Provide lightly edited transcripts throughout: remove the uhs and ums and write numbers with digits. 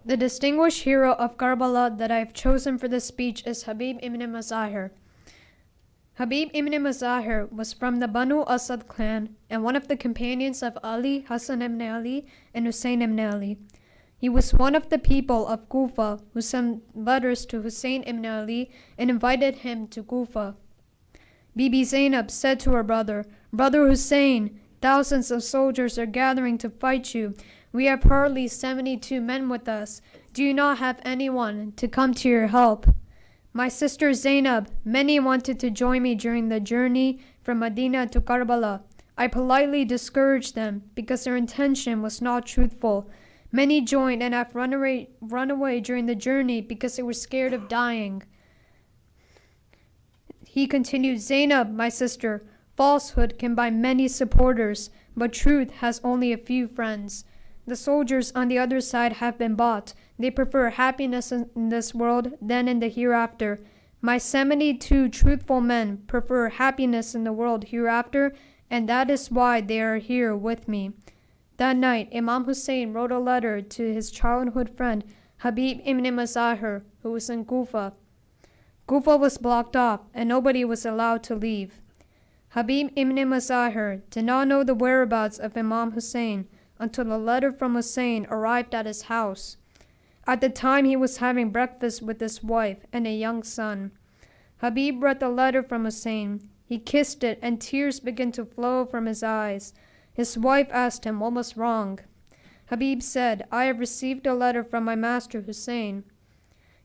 The distinguished hero of Karbala that I have chosen for this speech is Habib ibn Mazahir. Habib ibn Mazahir was from the Banu Asad clan and one of the companions of Ali, Hassan ibn Ali, and Hussein ibn Ali. He was one of the people of Kufa who sent letters to Hussein ibn Ali and invited him to Kufa. Bibi Zainab said to her brother, "Brother Hussein, thousands of soldiers are gathering to fight you. We have hardly 72 men with us. Do you not have anyone to come to your help?" My sister Zainab, many wanted to join me during the journey from Medina to Karbala. I politely discouraged them because their intention was not truthful. Many joined and have run away during the journey because they were scared of dying. He continued, "Zainab, my sister, falsehood can buy many supporters, but truth has only a few friends. The soldiers on the other side have been bought. They prefer happiness in this world than in the hereafter. My 72 truthful men prefer happiness in the world hereafter, and that is why they are here with me." That night, Imam Hussein wrote a letter to his childhood friend Habib ibn Mazahir, who was in Kufa. Kufa was blocked off, and nobody was allowed to leave. Habib ibn Mazahir did not know the whereabouts of Imam Hussein until the letter from Hussein arrived at his house. At the time, he was having breakfast with his wife and a young son. Habib read the letter from Hussein. He kissed it, and tears began to flow from his eyes. His wife asked him what was wrong. Habib said, "I have received a letter from my master Hussein.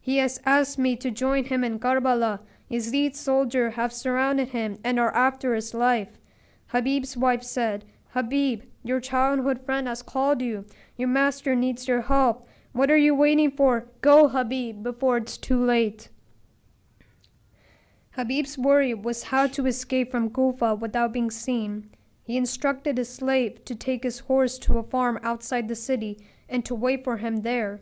He has asked me to join him in Karbala. Yazid's soldiers have surrounded him and are after his life." Habib's wife said, "Habib, your childhood friend has called you. Your master needs your help. What are you waiting for? Go, Habib, before it's too late." Habib's worry was how to escape from Kufa without being seen. He instructed his slave to take his horse to a farm outside the city and to wait for him there.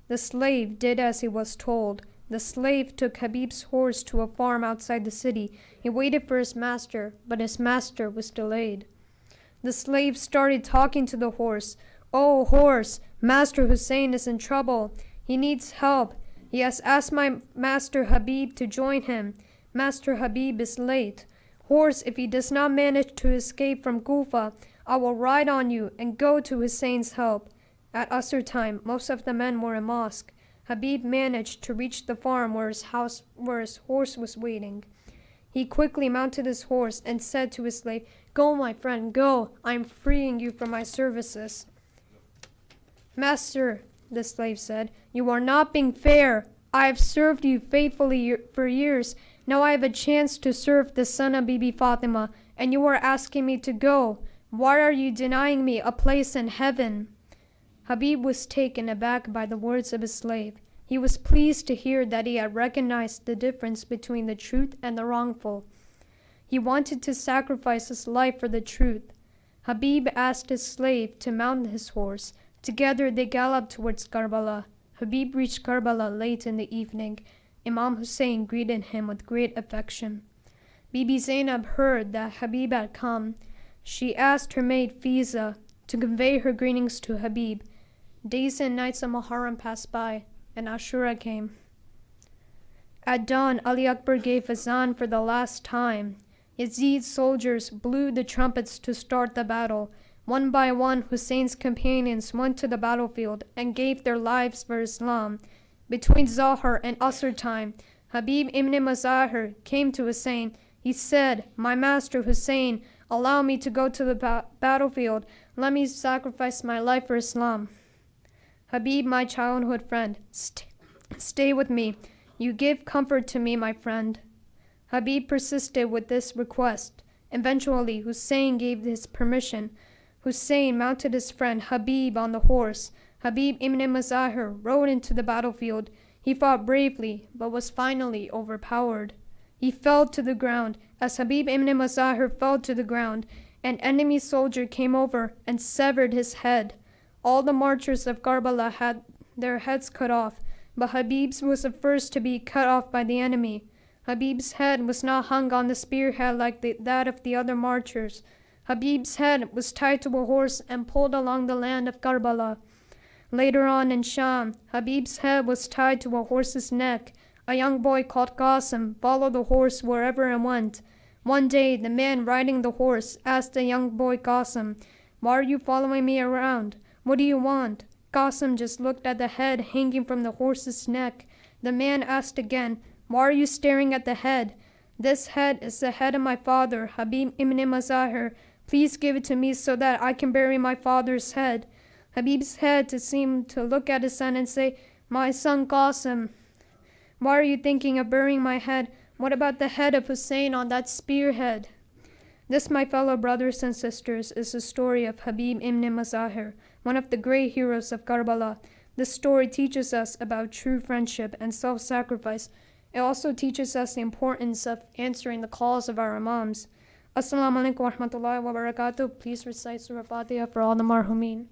The slave did as he was told. The slave took Habib's horse to a farm outside the city. He waited for his master, but his master was delayed. The slave started talking to the horse. "Oh, horse, Master Hussein is in trouble. He needs help. He has asked my master Habib to join him. Master Habib is late. Horse, if he does not manage to escape from Kufa, I will ride on you and go to Hussein's help." At Asr time, most of the men were in mosque. Habib managed to reach the farm where his horse was waiting. He quickly mounted his horse and said to his slave, "Go, my friend, go. I am freeing you from my services." "Master," the slave said, "you are not being fair. I have served you faithfully for years. Now I have a chance to serve the son of Bibi Fatima, and you are asking me to go. Why are you denying me a place in heaven?" Habib was taken aback by the words of his slave. He was pleased to hear that he had recognized the difference between the truth and the wrongful. He wanted to sacrifice his life for the truth. Habib asked his slave to mount his horse. Together they galloped towards Karbala. Habib reached Karbala late in the evening. Imam Hussein greeted him with great affection. Bibi Zainab heard that Habib had come. She asked her maid Fiza to convey her greetings to Habib. Days and nights of Muharram passed by, and Ashura came. At dawn, Ali Akbar gave azan for the last time. Yazid's soldiers blew the trumpets to start the battle. One by one, Hussein's companions went to the battlefield and gave their lives for Islam. Between Zahar and Asr time, Habib ibn Mazahir came to Hussein. He said, "My master Hussein, allow me to go to the battlefield. Let me sacrifice my life for Islam." "Habib, my childhood friend, stay with me. You give comfort to me, my friend." Habib persisted with this request. Eventually, Hussein gave his permission. Hussein mounted his friend Habib on the horse. Habib ibn Mazahir rode into the battlefield. He fought bravely, but was finally overpowered. He fell to the ground. As Habib ibn Mazahir fell to the ground, an enemy soldier came over and severed his head. All the marchers of Karbala had their heads cut off, but Habib's was the first to be cut off by the enemy. Habib's head was not hung on the spearhead like that of the other marchers. Habib's head was tied to a horse and pulled along the land of Karbala. Later on in Sham, Habib's head was tied to a horse's neck. A young boy called Qasim followed the horse wherever it went. One day, the man riding the horse asked the young boy Qasim, "Why are you following me around? What do you want?" Qasim just looked at the head hanging from the horse's neck. The man asked again, "Why are you staring at the head?" "This head is the head of my father, Habib ibn Mazahir. Please give it to me so that I can bury my father's head." Habib's head seemed to look at his son and say, "My son Qasim, why are you thinking of burying my head? What about the head of Hussein on that spearhead?" This, my fellow brothers and sisters, is the story of Habib ibn Mazahir, one of the great heroes of Karbala. This story teaches us about true friendship and self-sacrifice. It also teaches us the importance of answering the calls of our imams. Assalamu alaikum wa rahmatullahi wa barakatuh. Please recite Surah Fatiha for all the marhumin.